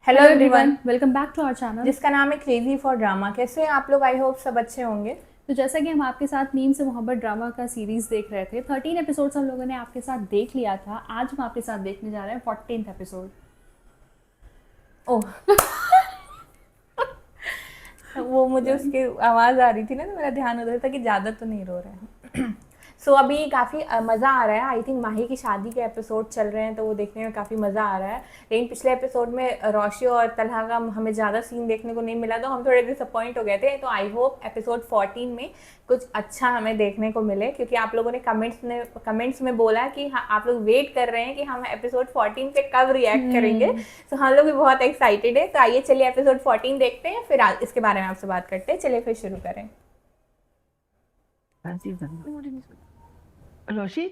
Hello everyone, welcome back to our channel जिसका नाम है क्रेजी फॉर ड्रामा। कैसे हैं आप लोग? आई होप सब अच्छे होंगे। तो जैसा कि हम आपके साथ मीम से मोहब्बत ड्रामा का सीरीज देख रहे थे, 13 एपिसोड्स हम लोगों ने आपके साथ देख लिया था। आज हम आपके साथ देखने जा रहे हैं 14th एपिसोड। ओह वो मुझे उसकी आवाज़ आ रही थी ना, तो मेरा ध्यान उधर था कि ज़्यादा तो नहीं रो रहे हैं। सो अभी काफ़ी मज़ा आ रहा है। आई थिंक माही की शादी के एपिसोड चल रहे हैं, तो वो देखने में काफ़ी मज़ा आ रहा है। लेकिन पिछले एपिसोड में रोशी और तलहा का हमें ज़्यादा सीन देखने को नहीं मिला, तो हम थोड़े डिसअपॉइंट हो गए थे। तो आई होप एपिसोड 14 में कुछ अच्छा हमें देखने को मिले, क्योंकि आप लोगों ने कमेंट्स में बोला कि हाँ, आप लोग वेट कर रहे हैं कि हम एपिसोड 14 पे कब रिएक्ट करेंगे। तो हम लोग भी बहुत एक्साइटेड है। तो आइए चलिए एपिसोड 14 देखते हैं, फिर इसके बारे में आपसे बात करते हैं। चलिए फिर शुरू करें। रोशी,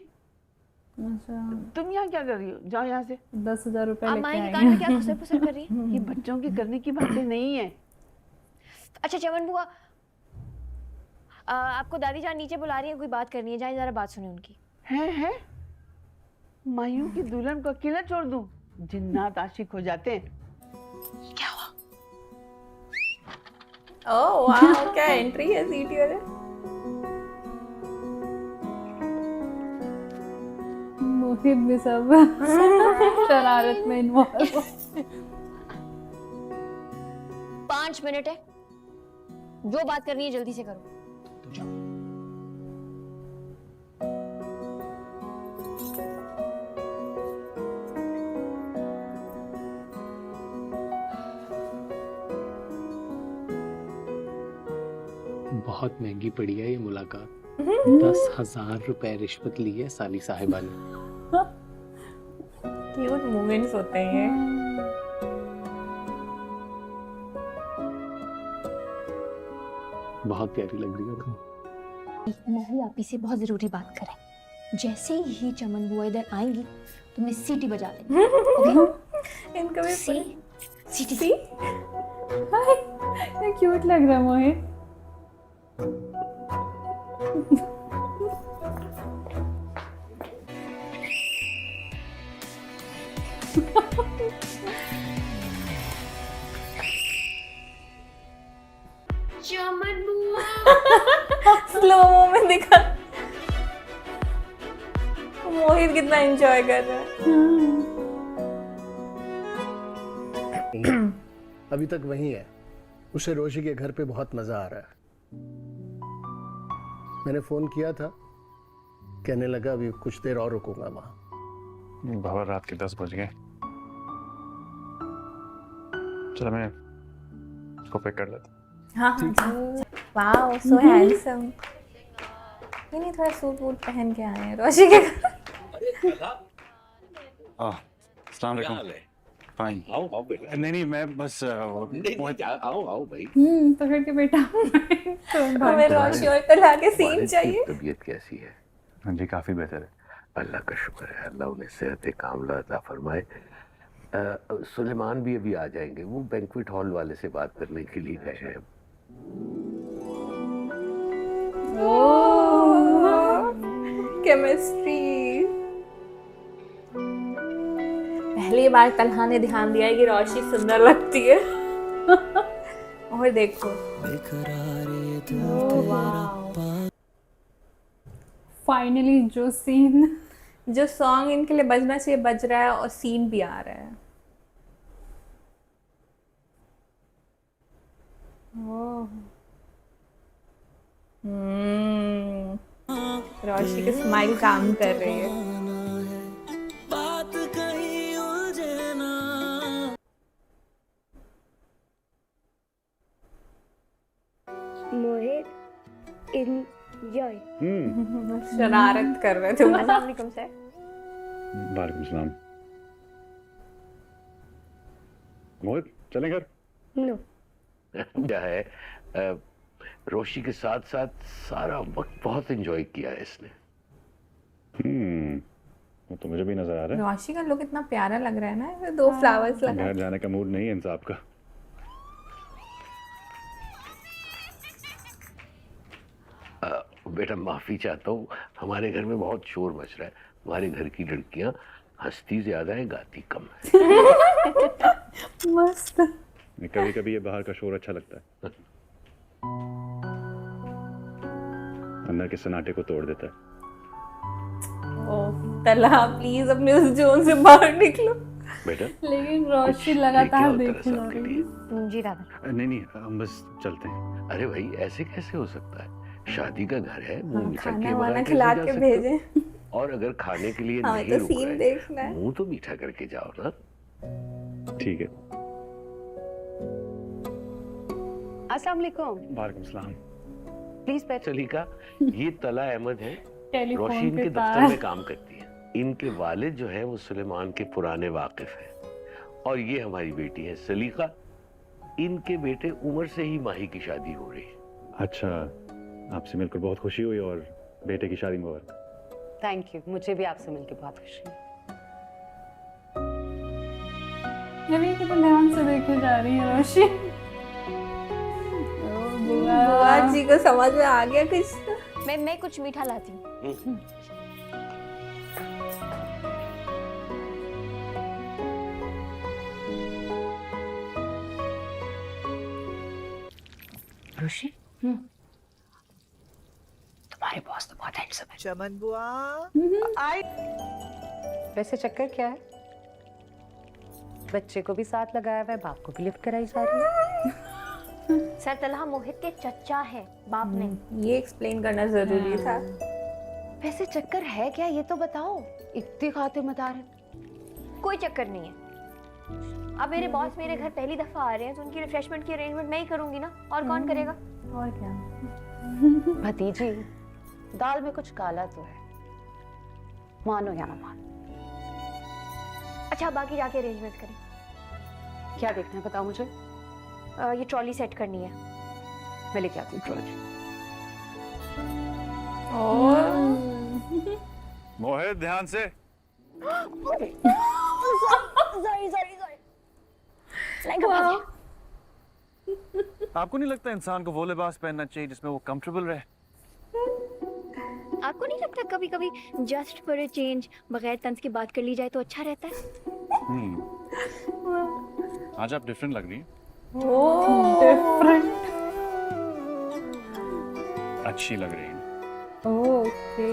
अच्छा, तुम यहाँ क्या कर रही हो? जाओ यहाँ से। 10,000 रुपए आप लेके माँ की आई कान में हैं। क्या खुसर फुसर कर रही है? ये बच्चों की करने की बातें नहीं है। अच्छा चमन बुआ, आपको दादी जान नीचे बुला रही है, कोई बात करनी है, जाए जरा बात सुने उनकी। है मायूं की दुल्हन को अकेला छोड़ दूं? जिन्नात आशिक हो जाते हैं। क्या हुआ? ओह वाह, क्या एंट्री है सीटी वाले। मोहित भी सब शरारत में इन्वॉल्व। 5 मिनट है, जो बात करनी है जल्दी से करो। बहुत महंगी पड़ी है ये मुलाकात। 10,000 रुपए रिश्वत ली है साली साहिबा ने। क्यूट मोमेंट्स होते हैं। बहुत प्यारी लग रही हो तुम। मोही आपी से बहुत जरूरी बात करें। जैसे ही चमन बुआ इधर आएंगी, तुमने सीटी बजा देनी। ओके? इनका भी सीटी सी क्या क्यूट लग रहा है मोहित। चमन बुआ स्लो मो में दिखा मोहित कितना एंजॉय कर रहा है। अभी तक वहीं है। उसे रोशी के घर पे बहुत मजा आ रहा है। मैंने फोन किया था, कहने लगा अभी कुछ देर और रुकूंगा वहां। बाबा रात के 10 बज गए। चलो मैं इसको पिक कर लेता। हाँ वाओ, सो हैंडसम। नहीं थोड़ा सूट वूट पहन के आए हैं रोशी के घर। अस्सलाम वालेकुम। फाइन। आओ बेटा। नहीं मैं बस आओ भाई। पकड़ के बेटा। हमें रोशी और तलहा के सीन चाहिए। तबीयत कैसी है? हाँ जी, काफी बेहतर है। अल्लाह का शुक्र है, अल्लाह उन्हें सेहत कामला अता फरमाए। सुलेमान भी अभी आ जाएंगे, वो बैंक्वेट हॉल वाले से बात करने के लिए गए हैं। केमिस्ट्री। पहली बार तलहा ने ध्यान दिया है कि रोशी सुंदर लगती है। और देखो, फाइनली जो सीन, जो सॉन्ग इनके लिए बजना चाहिए बज रहा है और सीन भी आ रहा है। रोशी की स्माइल काम कर रही है। मोहित एंजॉय। शरारत कर रहे थे। अस्सलाम वालेकुम सर। वालेकुम सलाम। मोहित चलें घर? नो। क्या है, रोशी के साथ साथ सारा वक्त बहुत एंजॉय किया है इसने। वो तो मुझे भी नजर आ रहा है। रोशी का लुक इतना प्यारा लग रहा है ना, 2 फ्लावर्स लगा। घर जाने का मूड नहीं है इन साहब का। बेटा माफी चाहता हूँ, हमारे घर में बहुत शोर मच रहा है। हमारे घर की लड़कियां हंसती ज्यादा है, गाती कम है। मस्त। कभी कभी ये बाहर का शोर अच्छा लगता है, अंदर के सन्नाटे को तोड़ देता है। ओ तला प्लीज अपने उस जोन से बाहर निकलो। बेटा लेकिन रोशनी कुछ लगातार लेके आओ देख तरस आपके रही लिए। जी दादा। नहीं हम बस चलते हैं। अरे भाई ऐसे कैसे हो सकता है? शादी का घर है, मुंह मीठा खाना किए वाना बगैर खिला कैसे के जा सकते हो? भेजे। और अगर खाने के लिए हमें नहीं तो रुक सीन रहे, देखना है। मुंह तो मीठा करके जाओ ना। ठीक है। अस्सलाम वालेकुम। वालेकुम सलाम। प्लीज बैठ। सलीका, ये तला अहमद है, रोशी टेलीफोन इनके पे दफ्तर तार। में काम करती है। इनके वालिद जो है वो सुलेमान के पुराने वाकिफ हैं। और ये हमारी बेटी है सलीका। इनके बेटे उमर से ही माही की शादी हो रही है। अच्छा, आपसे मिलकर बहुत खुशी हुई और बेटे की शादी मुबारक। थैंक यू, मुझे भी आपसे मिलकर बहुत खुशी हुई। अरे कितना ध्यान से देखे जा रही है रोशनी। ओ बुआ। बुआ जी को समझ में आ गया कुछ। मैं कुछ मीठा लाती हूँ। रोशी, तुम्हारे बॉस तो बहुत हैंडसम है। चमन बुआ वैसे चक्कर क्या है? बच्चे को भी साथ लगाया हुआ है, बाप को भी लिफ्ट कराई जा रही है। सर तलहा मोहित के चचा है, बाप नहीं। ये एक्सप्लेन करना जरूरी था। वैसे चक्कर है क्या ये तो बताओ। इतने खाते मता रहे। कोई चक्कर नहीं है। अब मेरे बॉस मेरे घर पहली दफा आ रहे हैं तो उनकी रिफ्रेशमेंट की अरेंजमेंट मैं ही करूंगी ना, और कौन करेगा? और क्या। भतीजी, दाल में कुछ काला तो है, मानो या ना मानो। अच्छा बाकी जाके अरेंजमेंट करें। क्या देखना है बताओ मुझे। ये ट्रॉली सेट करनी है। मैं लेके आती हूँ ट्रॉली। मोहित ध्यान से। सॉरी आपको नहीं लगता इंसान को वो लिबास पहनना चाहिए जिसमें वो कंफर्टेबल रहे? आपको नहीं लगता कभी कभी जस्ट फॉर अ चेंज बगैर तंज की बात कर ली जाए तो अच्छा रहता है? आज आप डिफरेंट लग रही हैं। डिफरेंट। अच्छी लग रही हैं। ओके।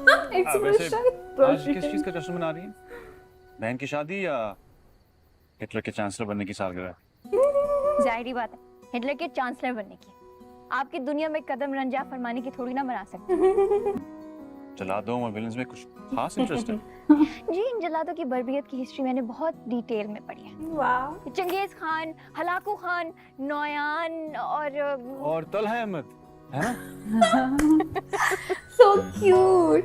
वैसे एक्सप्रेशन। आज किस चीज का जश्न मना रही हैं? बहन की शादी या हिटलर के चांसलर बनने की सालगिरह? जाहिर बात है हिटलर के चांसलर बनने की। आपकी दुनिया में कदम रंजा फरमाने की थोड़ी ना बना सकते। जलादों और विलन्स में कुछ खास इंटरेस्ट है? जी इन जलादों की बर्बियत की हिस्ट्री मैंने बहुत डिटेल में पढ़ी है। वाह। चंगेज खान, हलाकू खान, नौयान और तलहा अहमद है ना? So cute.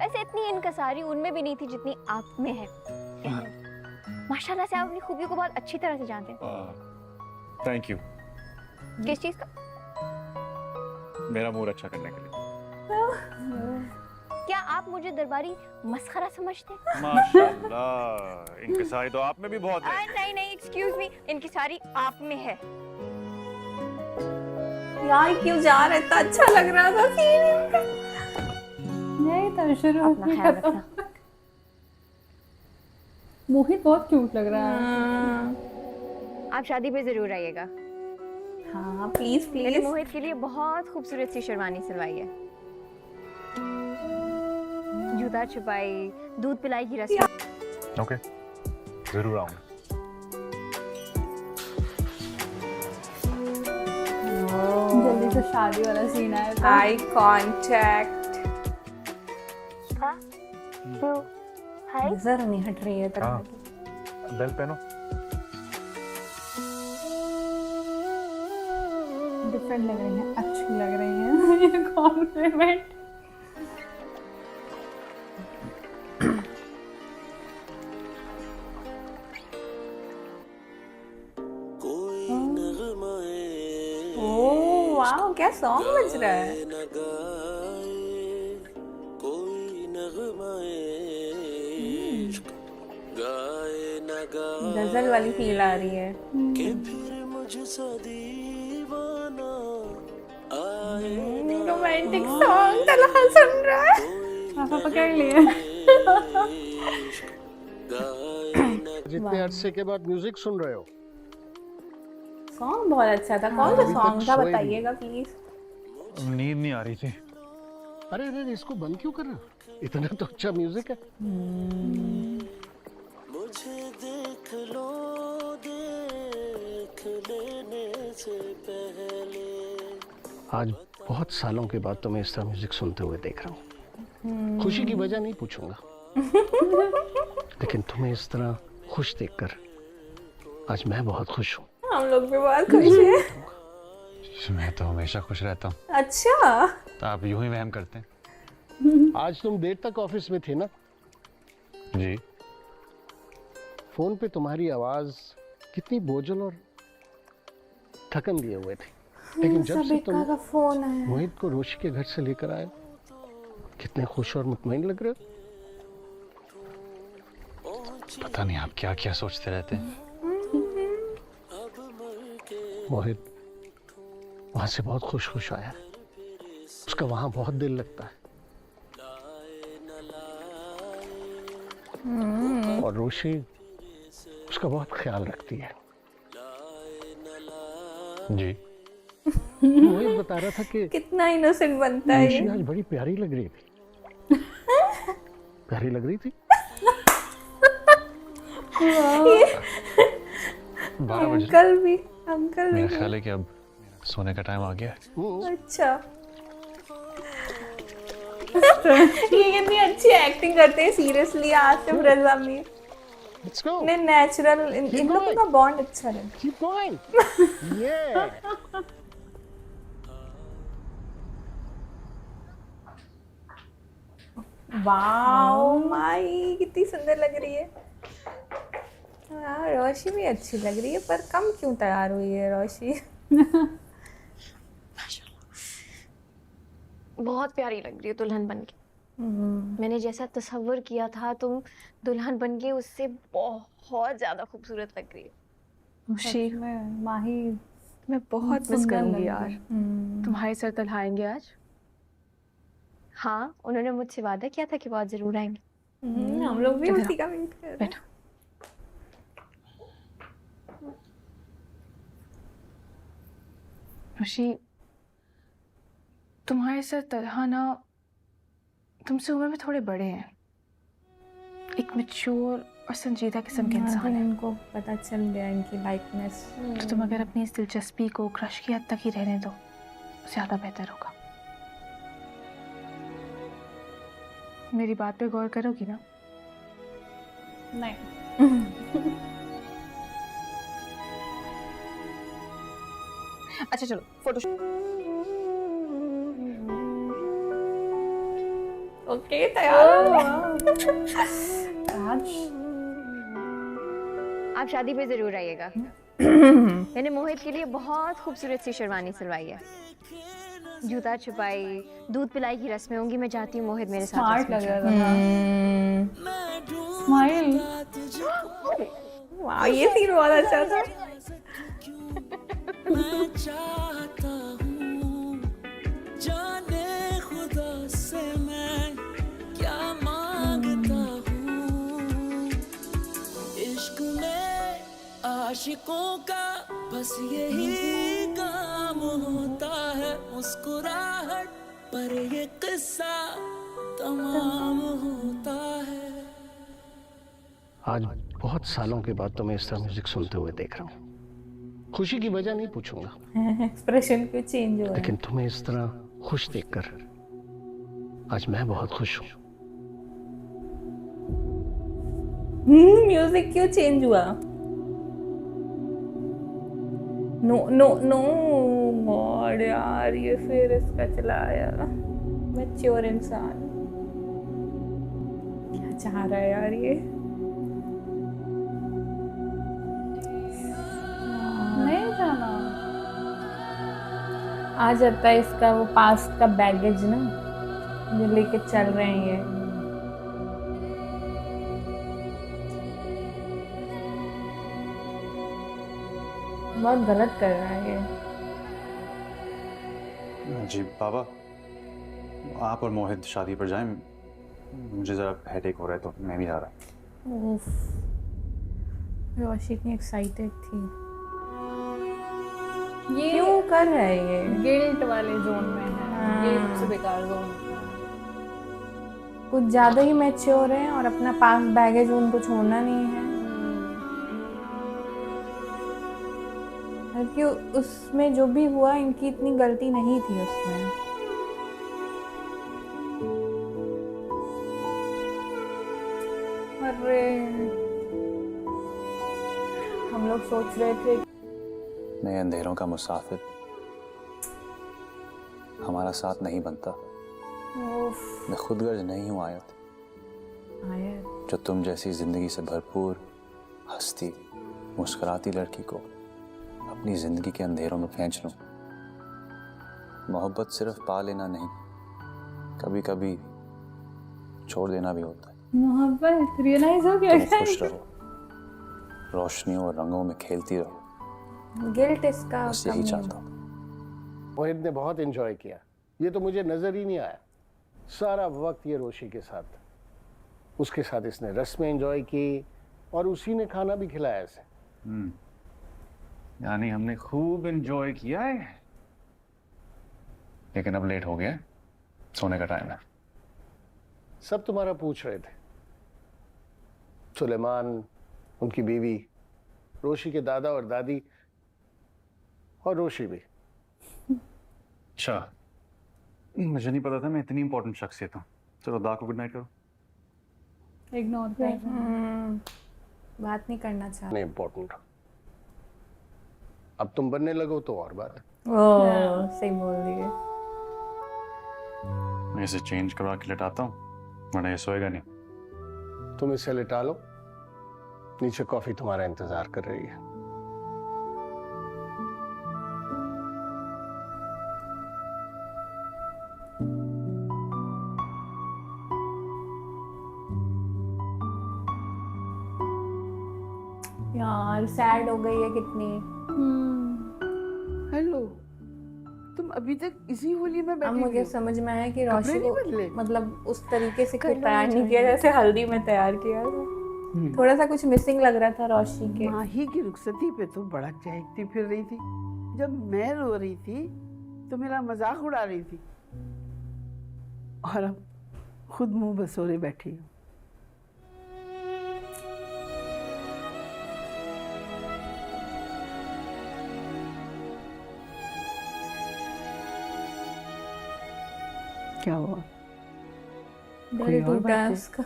वैसे इतनी इनकसारी उनमें भी नहीं थी जितनी आप में है। माशाल्लाह से आप अपनी खूबियों को बहुत अच्छी तरह से जानते हैं। Thank you. किस चीज का? मेरा मूड अच्छा करने के लिए। क्या आप मुझे दरबारी मस्खरा समझते हैं? माशाल्लाह, इंकिसारी तो आप में भी बहुत है। नहीं एक्सक्यूज मी, इनकी सारी आप में है। यार क्यों जा रहा है? इतना अच्छा लग रहा था सीन इनका। यही तो शुरू अपना ख्याल रखना। मोहित बहुत क्यूट लग रहा है। आप शादी पे जरूर आइएगा। हाँ प्लीज मैंने प्लीज। मोहित के लिए बहुत खूबसूरत सी शेरवानी सिलवाई है। जूता छुपाई, दूध पिलाई की रस्म। ओके, जरूर आऊंगा। जल्दी से शादी वाला सीन आया था। आई कांटेक्ट नजर नहीं हट रही है तरह की। बेल पहनो। डिफरेंट लग रही है, अच्छी लग रही है। ये कॉम्प्लीमेंट। ओह वाह क्या सॉन्ग बज रहा है। गजल वाली फील आ रही है। रोमांटिक सॉन्ग तलहा सुन रहा है। पापा पकड़ लिए। जितने अरसे के बाद म्यूजिक सुन रहे हो। सॉन्ग बहुत अच्छा था। कौन सा अभी तक सॉन्ग था सोए नहीं। बताइएगा प्लीज। नींद नहीं आ रही थी। अरे अरे इसको बंद क्यों कर रहे हो? इतना तो अच्छा म्यूजिक है। आज बहुत सालों के बाद तुम्हें इस तरह म्यूजिक सुनते हुए देख रहा हूँ। खुशी की वजह नहीं पूछूंगा, लेकिन तुम्हें इस तरह खुश देखकर आज मैं बहुत खुश हूँ। हम लोग भी बहुत खुश हैं। मैं तो हमेशा खुश रहता हूँ। अच्छा, तो आप यूं ही वहम करते हैं। आज तुम देर तक ऑफिस में थे ना? जी। फोन पे तुम्हारी आवाज कितनी बोझल और थकन लिए हुए थी, लेकिन जब से सबिका तुम का फोन है। मोहित को रोशी के घर से लेकर आए, कितने खुश और मुतमईन लग रहे हो। पता नहीं आप क्या क्या सोचते रहते हैं। मोहित वहां से बहुत खुश खुश आया। उसका वहां बहुत दिल लगता है। और रोशी उसका बहुत ख्याल रखती है। जी। मोहित बता रहा था कि कितना इनोसेंट बनता है रोशी ये। आज बड़ी प्यारी लग रही थी। प्यारी लग रही थी। 12 बजे। अंकल मेरा भी। ख्याल है कि अब सोने का टाइम आ गया है। अच्छा। ये कितनी अच्छी एक्टिंग करते हैं सीरियसली आसिफ रजा में। Let's go. ने नेचुरल इन लोगों का बॉन्ड अच्छा है। Keep going. Yeah. वाओ माई, कितनी सुंदर लग रही है। हाँ, रोशी भी अच्छी लग रही है, पर कम क्यों तैयार हुई है रोशी? बहुत प्यारी लग रही है दुल्हन बनके। मैंने जैसा तसव्वुर किया था तुम दुल्हन बनके, उससे बहुत ज्यादा खूबसूरत लग रही है। खुशी में माही मैं बहुत मिस सुंदर करूंगी लग यार। रही तुम्हारे सर तलहाएंगे आज। हाँ, उन्होंने मुझसे वादा किया था कि बहुत जरूर आएंगे। हम लोग भी इधर उसी का वेट कर रहे हैं। बैठो। खुशी, तुम्हारे सर तलहा ना तुमसे उम्र में थोड़े बड़े हैं। एक मैच्योर और संजीदा किस्म के इंसान है। इनको पता चल गया इनकी लाइकनेस। तो तुम अगर अपनी इस दिलचस्पी को क्रश की हद तक ही रहने दो, ज्यादा बेहतर होगा। मेरी बात पे गौर करोगी ना? नहीं। अच्छा चलो फोटो। ओके, तैयार हो। आज आप शादी पे जरूर आइएगा। मैंने मोहित के लिए बहुत खूबसूरत सी शेरवानी सिलवाई है। जूता छुपाई, दूध पिलाई की रस्में होंगी। मैं चाहती हूँ मोहित मेरे साथ स्मार्ट रस्में लग छुपाए। रहा था। स्माइल। वाह, ये सीन बहुत अच्छा था। आशिकों का बस यही काम होता है, मुस्कुराहट पर ये किस्सा तमाम होता है। आज बहुत सालों के बाद तुम्हें इस तरह म्यूजिक सुनते हुए देख रहा हूँ। खुशी की वजह नहीं पूछूंगा, एक्सप्रेशन क्यों चेंज हो रहा है? लेकिन तुम्हें इस तरह खुश देखकर आज मैं बहुत खुश हूँ। म्यूजिक क्यों चेंज हुआ? नो नो नो गॉड यार, ये फिर इसका चला आया। मैच्योर इंसान क्या चाह रहा है यार ये? नहीं जाना। आ जाता है इसका वो पास्ट का बैगेज ना, जो लेके चल रहे हैं ये। बहुत गलत कर रहा है ये। जी बाबा, आप और मोहित शादी पर जाएं। मुझे ज़रा हेडेक हो रहा है तो मैं भी आ रहा हूँ। उफ, रोशी इतनी एक्साइटेड थी। ये क्यों कर रहा है ये? गिल्ट वाले जोन में है, ये सबसे बेकार जोन होता है। कुछ ज़्यादा ही मैच्योर हैं और अपना पास बैगेज उनको छोड़ना नहीं है। क्योंकि उसमें जो भी हुआ, इनकी इतनी गलती नहीं थी उसमें। अरे हम लोग सोच रहे थे मैं अंधेरों का मुसाफिर, हमारा साथ नहीं बनता। उफ, मैं खुदगर्ज नहीं हूँ आयत, आयत। जो तुम जैसी जिंदगी से भरपूर हंसती मुस्कुराती लड़की को अपनी जिंदगी के अंधेरों में खींच लूं। मोहब्बत सिर्फ पा लेना नहीं, कभी कभी छोड़ देना भी होता है। मोहब्बत रियलाइज हो गया तुम खुश रहो, रोशनियों और रंगों में खेलती रहो, गिल्ट इसका बस यही कमी है। चाहता हूँ। मोहित ने बहुत एंजॉय किया, ये तो मुझे नजर ही नहीं आया। सारा वक्त ये रोशी के साथ था, उसके साथ इसने रस्में एंजॉय की और उसी ने खाना भी खिलाया इसे। यानी हमने खूब एंजॉय किया है, लेकिन अब लेट हो गया, सोने का टाइम है। सब तुम्हारा पूछ रहे थे, सुलेमान, उनकी बीवी, रोशी के दादा और दादी, और रोशी भी। अच्छा, मुझे नहीं पता था मैं इतनी इंपॉर्टेंट शख्सियत हूँ। चलो दा को गुड नाइट करो। इग्नोर कर रहे हैं। बात नहीं करना चाहते। नहीं इम्पोर्टेंट, अब तुम बनने लगो तो और बात है। ओह, सही बोल दिए। मैं इसे चेंज करवा के लेटाता हूँ, वरना ये सोएगा नहीं। तुम इसे लिटा लो, नीचे कॉफी तुम्हारा इंतजार कर रही है। यार सैड हो गई है कितनी। हेलो, तुम अभी तक इसी होली में अब बैठी हुई मुझे हो? समझ में आया कि कपड़े रोशी नहीं को बदले? मतलब उस तरीके से क्यों कलर तैयार नहीं किया जैसे हल्दी में तैयार किया था। थोड़ा सा कुछ मिसिंग लग रहा था रोशी के। माही की रुखसती पे तो बड़ा चहकती फिर रही थी। जब मैं रो रही थी तो मेरा मजाक उड़ा रही थी, और अब खुद मुंह बसोरे बैठी हूँ। क्या हुआ? दिल कोई और टूटा बात है है? उसका।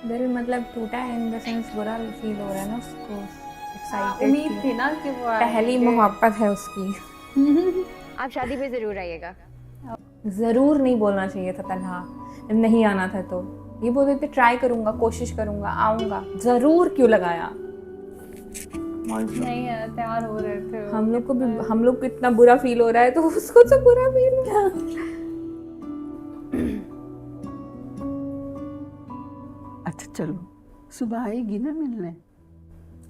दिल मतलब टूटा है इन द सेंस बुरा फील हो रहा है ना उसको। एक्साइटेड उम्मीद थी ना कि वो पहली आएंगे। मोहब्बत है उसकी। आप शादी पे ज़रूर आइएगा। जरूर नहीं बोलना चाहिए था तन्हा, नहीं आना था तो ये बोल देते ट्राई करूंगा, कोशिश करूंगा, आऊंगा। जरूर क्यों लगाया? नहीं यार, तैयार हो रहे थे। हम लोग को इतना बुरा फील हो रहा है तो उसको तो बुरा फील हो रहा है। अच्छा चलो, सुबह आएगी ना मिलने?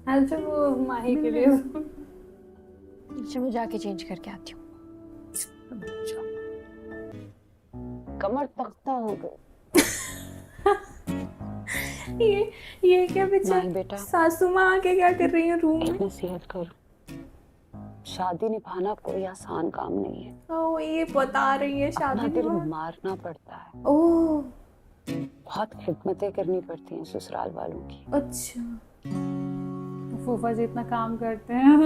अच्छा वो माही के लिए अच्छा मैं जाके चेंज करके आती हूँ। कमर तख्ता हो गई। ये क्या नहीं बेटा बेटा, सासू माँ आके क्या कर रही है रूम में? नसीहत करो, शादी निभाना कोई आसान काम नहीं है। ओ ये बता रही है अपना शादी दिल में। मारना पड़ता है, ओह बहुत खिदमतें करनी पड़ती हैं ससुराल वालों की। अच्छा। फूफा जी इतना काम करते हैं।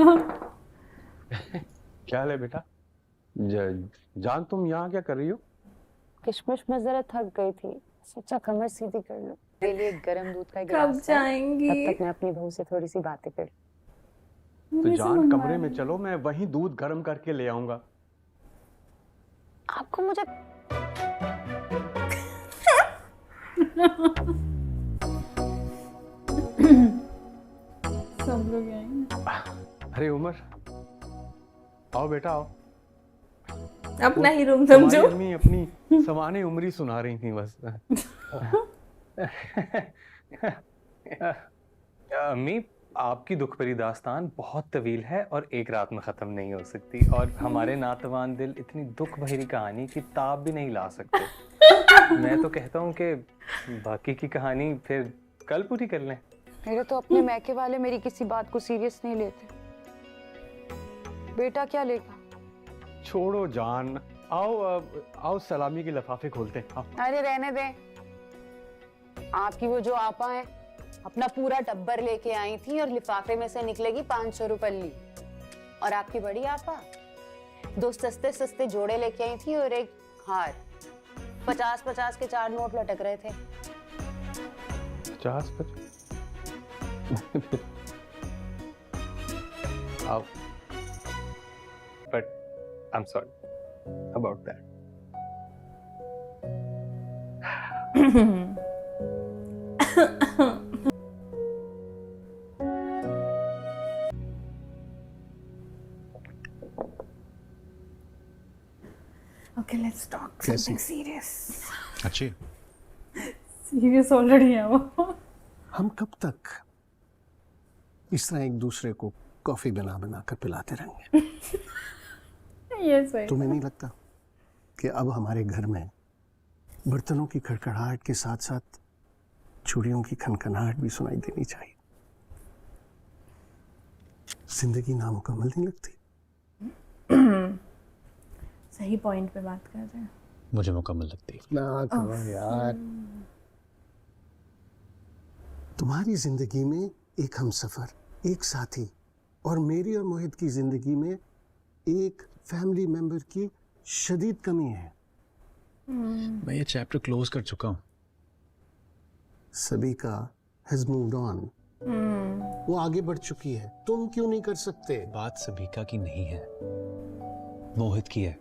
क्या हाल है बेटा? जान तुम यहाँ क्या कर रही हो? किशमिश में जरा थक गई थी, सोचा कमर सीधी कर लो। मेरे लिए गर्म दूध का कब गिलास है, जाएंगी? तब तक मैं अपनी बहू से थोड़ी सी बातें कर लूं। तो जान कमरे में चलो, मैं वहीं दूध गर्म करके ले आऊंगा। आपको मुझे सब लोग आएंगे। अरे उमर, आओ बेटा आओ। अपना ही रूम तुम्हारी समझो। अम्मी अपनी समाने उम्री सुना रही थी बस। अम्मी, आपकी दुख भरी दास्तान बहुत तवील है और एक रात में ख़त्म नहीं हो सकती, और हमारे नातवान दिल इतनी दुख भरी कहानी की ताब भी नहीं ला सकते। मैं तो कहता हूँ कि बाकी की कहानी फिर कल पूरी कर लें। मेरे तो अपने मैके वाले मेरी किसी बात को सीरियस नहीं लेते। बेटा क्या लेगा? छोड़ो जान, आओ सलामी के लिफाफे खोलते हैं। अरे रहने दे। आपकी वो जो आपा है अपना पूरा टब्बर लेके आई थी और लिफाफे में से निकलेगी 500 रुपए ली। और आपकी बड़ी आपा 2 सस्ते सस्ते जोड़े लेके आई थी और एक हार। 50-50 के 4 नोट लटक रहे थे। 50 आओ, but I'm sorry about that. Okay, let's talk something serious. अच्छी, सीरियस ऑलरेडी है वो। हम कब तक इस तरह एक दूसरे को कॉफी बना बना कर पिलाते रहेंगे? ये सही। तुम्हें नहीं लगता कि अब हमारे घर में बर्तनों की खड़खड़ाहट के साथ साथ चूड़ियों की खनखनाहट भी सुनाई देनी चाहिए? जिंदगी नामुकम्मल नहीं लगती? सही पॉइंट पे बात कर रहे हैं। मुझे मुकम्मल लगती है। ना करो यार। तुम्हारी जिंदगी में एक हमसफर, एक साथी, और मेरी और मोहित की जिंदगी में एक फैमिली मेंबर की शदीद कमी है। मैं ये चैप्टर क्लोज कर चुका हूँ। सभी का हैज मूव्ड ऑन। वो आगे बढ़ चुकी है, तुम क्यों नहीं कर सकते? बात सभीका की नहीं है, मोहित की है।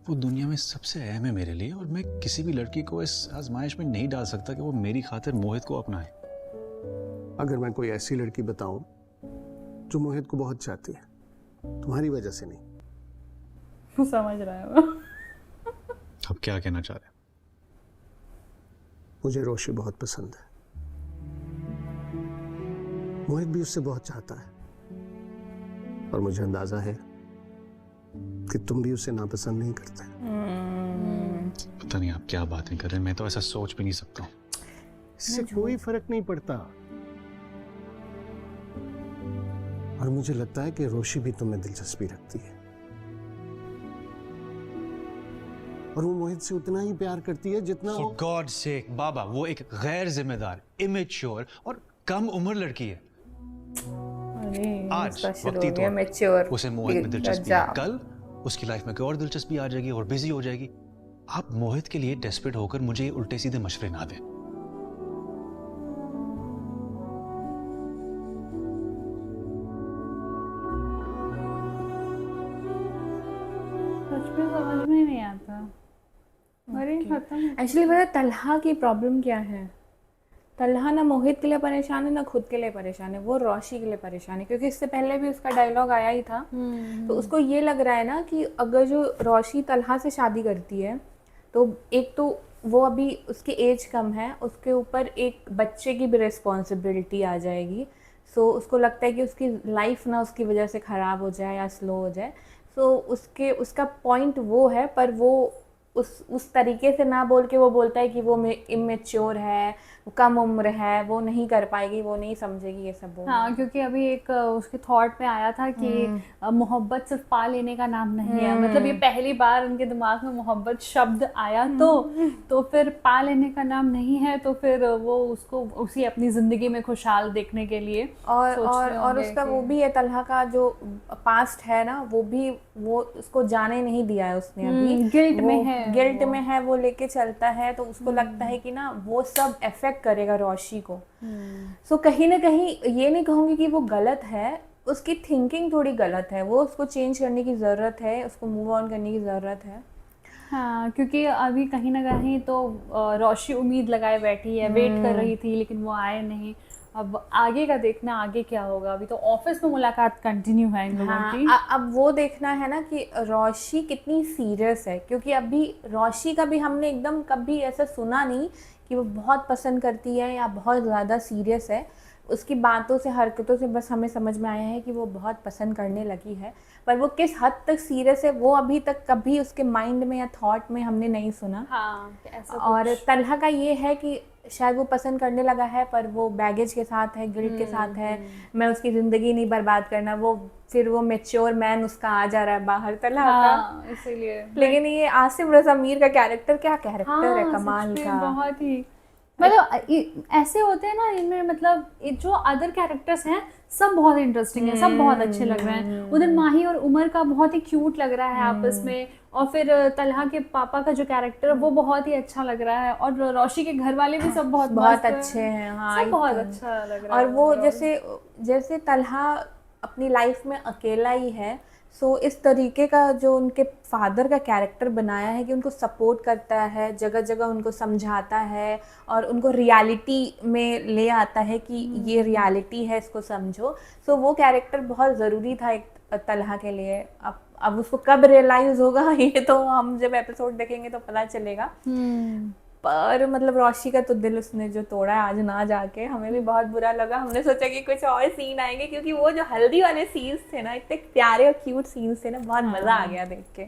वो दुनिया में सबसे अहम है मेरे लिए और मैं किसी भी लड़की को इस आजमाइश में नहीं डाल सकता कि वो मेरी खातिर मोहित को अपनाए। अगर मैं कोई ऐसी लड़की बताऊं जो मोहित को बहुत चाहती है, तुम्हारी वजह से नहीं। वो समझ रहा है वो। अब क्या कहना चाह रहे हैं? मुझे रोशी बहुत पसंद है, मोहित भी उससे बहुत चाहता है, और मुझे अंदाजा है कि तुम भी उसे नापसंद नहीं करते। पता नहीं आप क्या बातें कर रहे हैं, मैं तो ऐसा सोच भी नहीं सकता। इससे कोई फर्क नहीं पड़ता। और मुझे लगता है कि रोशी भी तुम्हें दिलचस्पी रखती है, और वो मोहित से उतना ही प्यार करती है जितना For God's sake, बाबा, वो एक गैर जिम्मेदार, इमेच्योर और कम उम्र लड़की है। आज वक्ती तौर पर उसे मोहित में दिलचस्पी है, कल उसकी लाइफ में कोई और दिलचस्पी आ जाएगी और बिजी हो जाएगी। आप मोहित के लिए डेस्परेट होकर मुझे ये उल्टे सीधे मशवरे ना दें। सच में समझ में नहीं आता। अरे खत्म। एक्चुअली पता है तलहा की प्रॉब्लम क्या है? तलहा ना मोहित के लिए परेशान है ना खुद के लिए परेशान है, वो रोशी के लिए परेशान है, क्योंकि इससे पहले भी उसका डायलॉग आया ही था। तो उसको ये लग रहा है ना कि अगर जो रोशी तलहा से शादी करती है तो एक तो वो अभी उसकी एज कम है, उसके ऊपर एक बच्चे की भी रिस्पॉन्सिबिलिटी आ जाएगी। सो उसको लगता है कि उसकी लाइफ ना उसकी वजह से ख़राब हो जाए या स्लो हो जाए। सो उसका पॉइंट वो है, पर वो उस तरीके से ना बोल के वो बोलता है कि वो इमेच्योर है, वो कम उम्र है, वो नहीं कर पाएगी, वो नहीं समझेगी ये सब। हाँ, क्योंकि अभी एक उसके थॉट में आया था कि मोहब्बत सिर्फ पा लेने का नाम नहीं है। मतलब ये पहली बार उनके दिमाग में मोहब्बत शब्द आया तो फिर पा लेने का नाम नहीं है, तो फिर वो उसको उसी अपनी जिंदगी में खुशहाल देखने के लिए और उसका वो भी है, तलहा का जो पास्ट है ना, वो उसको जाने नहीं दिया है उसने अभी। गिल्ट में है वो लेके चलता है, तो उसको लगता है कि ना वो सब इफेक्ट करेगा रोशी को। सो कहीं ना कहीं ये नहीं कहूँगी कि वो गलत है, उसकी थिंकिंग थोड़ी गलत है, वो उसको चेंज करने की ज़रूरत है, उसको मूव ऑन करने की ज़रूरत है। हाँ, क्योंकि अभी कहीं ना कहीं तो रोशी उम्मीद लगाए बैठी है, वेट कर रही थी लेकिन वो आए नहीं। अब आगे का देखना, आगे क्या होगा। अभी तो ऑफिस में मुलाकात कंटिन्यू है इन लोगों की। अब वो देखना है ना कि रोशी कितनी सीरियस है, क्योंकि अभी रोशी का भी हमने एकदम कभी ऐसा सुना नहीं कि वो बहुत पसंद करती है या बहुत ज़्यादा सीरियस है। उसकी बातों से, हरकतों से बस हमें समझ में आया है कि वो बहुत पसंद करने लगी है, पर वो किस हद तक सीरियस है वो अभी तक कभी उसके माइंड में या थॉट में हमने नहीं सुना। हाँ, ऐसा और तलहा का ये है कि शायद वो पसंद करने लगा है पर वो बैगेज के साथ है, गिल्ट के साथ है, मैं उसकी ज़िंदगी नहीं बर्बाद करना, वो फिर वो मैच्योर मैन उसका आ जा रहा है बाहर तला हाँ, इसीलिए लेकिन ये आसिम रज़ा मीर का कैरेक्टर क्या कैरेक्टर है हाँ, कमाल सच में का। बहुत ही मतलब ऐसे होते हैं ना इनमें, मतलब ये जो अदर कैरेक्टर्स हैं सब बहुत इंटरेस्टिंग है, सब बहुत अच्छे लग रहे हैं। उधर माही और उमर का बहुत ही क्यूट लग रहा है आपस में, और फिर तलहा के पापा का जो कैरेक्टर है वो बहुत ही अच्छा लग रहा है, और रोशी के घर वाले भी सब बहुत बहुत मस्त अच्छे हैं। हाँ, सब बहुत अच्छा लग रहा है। और वो जैसे तलहा अपनी लाइफ में अकेला ही है, सो इस तरीके का जो उनके फादर का कैरेक्टर बनाया है कि उनको सपोर्ट करता है, जगह जगह उनको समझाता है और उनको रियलिटी में ले आता है कि ये रियलिटी है, इसको समझो। सो वो कैरेक्टर बहुत ज़रूरी था एक तलहा के लिए। अब उसको कब रियलाइज़ होगा ये तो हम जब एपिसोड देखेंगे तो पता चलेगा। पर मतलब रोशी का तो दिल उसने जो तोड़ा है आज ना जाके, हमें भी बहुत बुरा लगा। हमने सोचा कि कुछ और सीन आएंगे क्योंकि वो जो हल्दी वाले सीन्स थे ना, इतने प्यारे और क्यूट सीन्स थे ना, बहुत मज़ा आ गया देख के।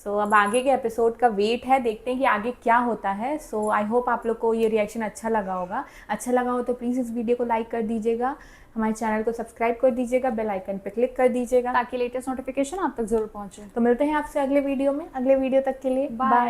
सो अब आगे के एपिसोड का वेट है, देखते हैं कि आगे क्या होता है। सो आई होप आप लोग को ये रिएक्शन अच्छा लगा होगा। अच्छा लगा हो तो प्लीज़ इस वीडियो को लाइक कर दीजिएगा, हमारे चैनल को सब्सक्राइब कर दीजिएगा, बेल आइकन पे क्लिक कर दीजिएगा ताकि लेटेस्ट नोटिफिकेशन आप तक जरूर पहुंचे। तो मिलते हैं आपसे अगले वीडियो में। अगले वीडियो तक के लिए बाय।